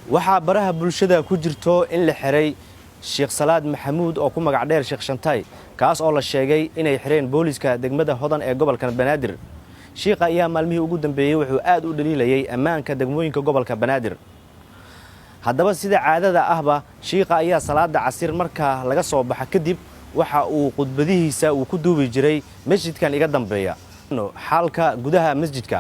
waxaa baraha bulshada ku jirto in la xiray Sheekh Salaad Maxamuud oo ku magac dheer Sheekh Shantay kaas oo la sheegay inay xireen booliska degmada Hodan ee gobolka Banaadir. Sheekha ayaa maalmihii ugu dambeeyay wuxuu aad u dhaliilayay ammaanka degmooyinka gobolka Banaadir. haddaba sida caadada ahba Sheekha ayaa salaada casir marka laga soo baxa kadib waxa uu khudbadihiisa uu ku duubi jiray masjidkan iga dambeeya xalka gudaha masjidka.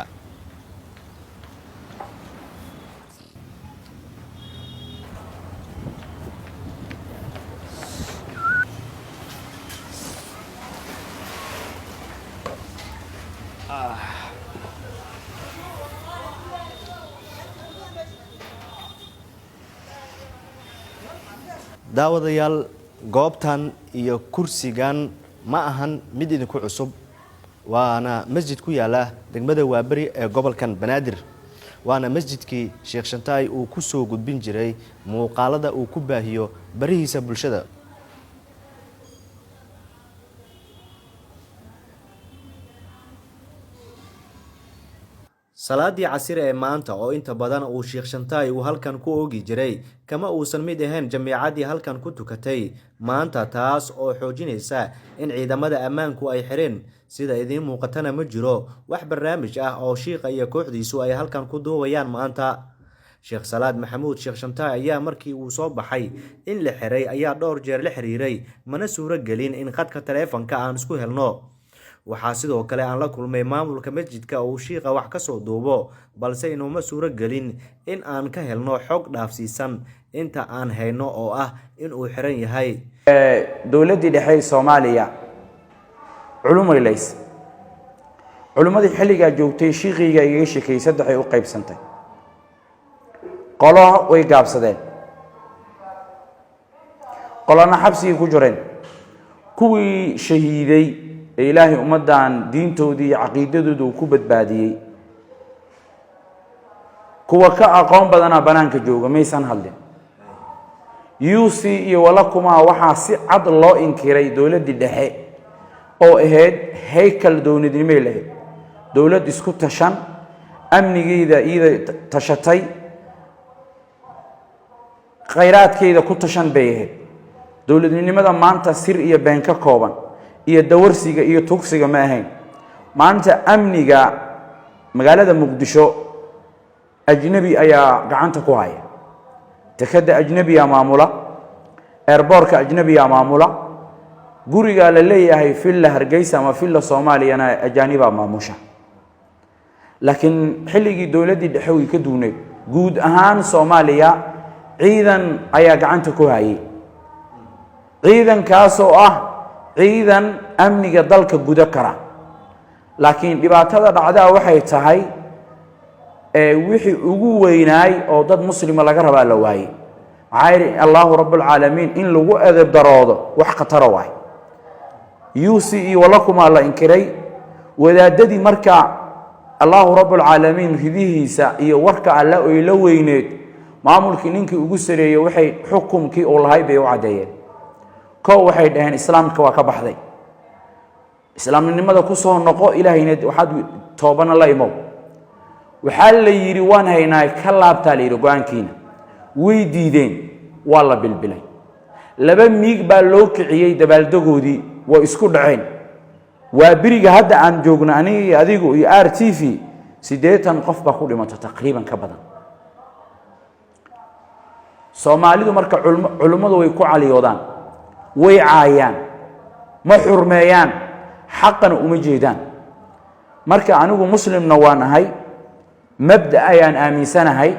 daawadayaal goobtan iyo kursigan ma ahan mid idinku cusub waana masjid ku yaala degmada Waabari ee gobolkan Banaadir waana masjidkii Sheekh Shantay uu ku soo gudbin jiray muuqaalada uu ku baahiyo barihiisa bulshada. salaadii casir ee maanta oo inta badan uu Sheekh Shantay uu halkan ku oogi jiray kama uusan mid ahayn jamiicadii halkan ku tukatay maanta taas oo xoojinaysa in ciidamada ammaanku ay xireen sida idin muuqatana ma jiro wax barnaamij ah oo Sheekha iyo kooxdiisu ay halkan ku duubayaan maanta. Sheekh Salaad Maxamuud Sheekh Shantay ayaa markii uu soo baxay in la xiray ayaa dhowr jeer la xiriiray mana suuro gelin in khadka taleefanka aan isku helno. waxaa sidoo kale aan la kulmay maamulka masjidka oo Sheekha wax ka soo duubo balse inuu ma suuro gelin in aan ka helno xog dhaafsiisan inta aan hayno oo ah in uu xiran yahay. dawladii dhexe Soomaaliya culumadii xilliga joogtay Sheekhiga iga shakay saddex ay u qaybsantay qolo way gaabsadeen qolana xabsiga ku jireen kuwii shahiiday ilaahi ummadan diintoodii iyo caqiidadoodu ku badbaadiyay kuwa ka aqoon badana banaanka jooga maysan hadlin UC iyo walakuma waxa si cad loo inkiray dawladii dhexe oo ahayd heykal dowladnimo leh dawlad isku tashan amnigeeda iyada tashatay khayraadkeeda ku tashan bay ahayd dawladnimada maanta sir iyo been ka kooban iyo dawarsiga iyo tugsiga ma ahayn maanta amniga magaalada Muqdisho ajnabi ayaa gacanta ku haya takada ajnabi ya maamula airportka ajnabi ya maamula guriga la leeyahay filla Hargeysa ama filla Soomaaliyana ajaniba maamusha laakiin xilligii dawladii dhexe way ka duunay guud ahaan Soomaaliya ciidan ayaa gacanta ku hayay ciidan kaas oo ah ciidan amniga dalka guda kara laakiin dhibaatada dhacdaa waxay tahay wixii ugu weynaay oo dad muslima laga rabaa la waayay ayri Allahu rabbul alamin in lagu adab daroodo wax khatar waay UCE walakuma la inkiray wadaadadii marka Allahu rabbul alamin hidihiisa iyo warka alla oo la weyneed maamulkii ninkii ugu sareeyay waxay xukumkii oo lahayd bay u cadeeyeen koo waxay dhaheen islaamka waa ka baxday islaamnimada ku soo noqo ilaahayna waxaad toobana la imo waxa la yiri waan haynaa ka laabta la yiri go'aankiina way diideen waa la bilbilay laba miig baa loo kiciyay dabaaldagoodii way isku dhaceen waa biriga hadda aan joogno aniga adigu iyo RTV 8 qof baa ku dhimatay taqriiban ka badan Soomaalidu marka culimadu way ku caliyoodaan way caayaan ma xurmeeyaan xaqana uma jeedaan marka anigu muslimna waan ahay mabda ayaan aaminsanahay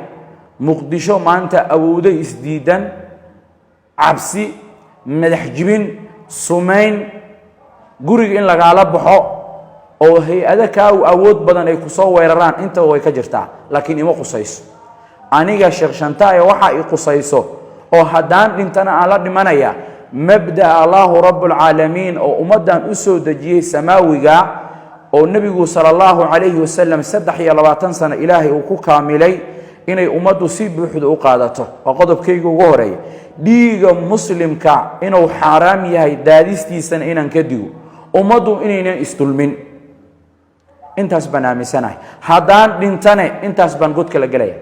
Muqdisho maanta awooday isdiidan cabsi madax jibin sumeyn guriga in laga la baxo oo hay'ada ka awood badan ay ku soo weeraraan inta way ka jirtaa laakiin ima qusayso aniga Sheekh Shantay waxa ay qusayso oo hadaan dhintana aan la dhimanaya mabda Allahu rabbul alamin oo ummadan u soo dajiyay samaawiga oo nabigu sallallahu alayhi wasallam 23 sano ilaahay uu ku kaamilay inay ummadu si buuxda u qaadato oo qodobkayga ugu horeeyay dhiiga muslimka inuu xaraam yahay daadistiisana inaan ka digo ummadu inaynan isdulmin intaas banaamisanahay hadaan dhintane intaas baan god kala galaya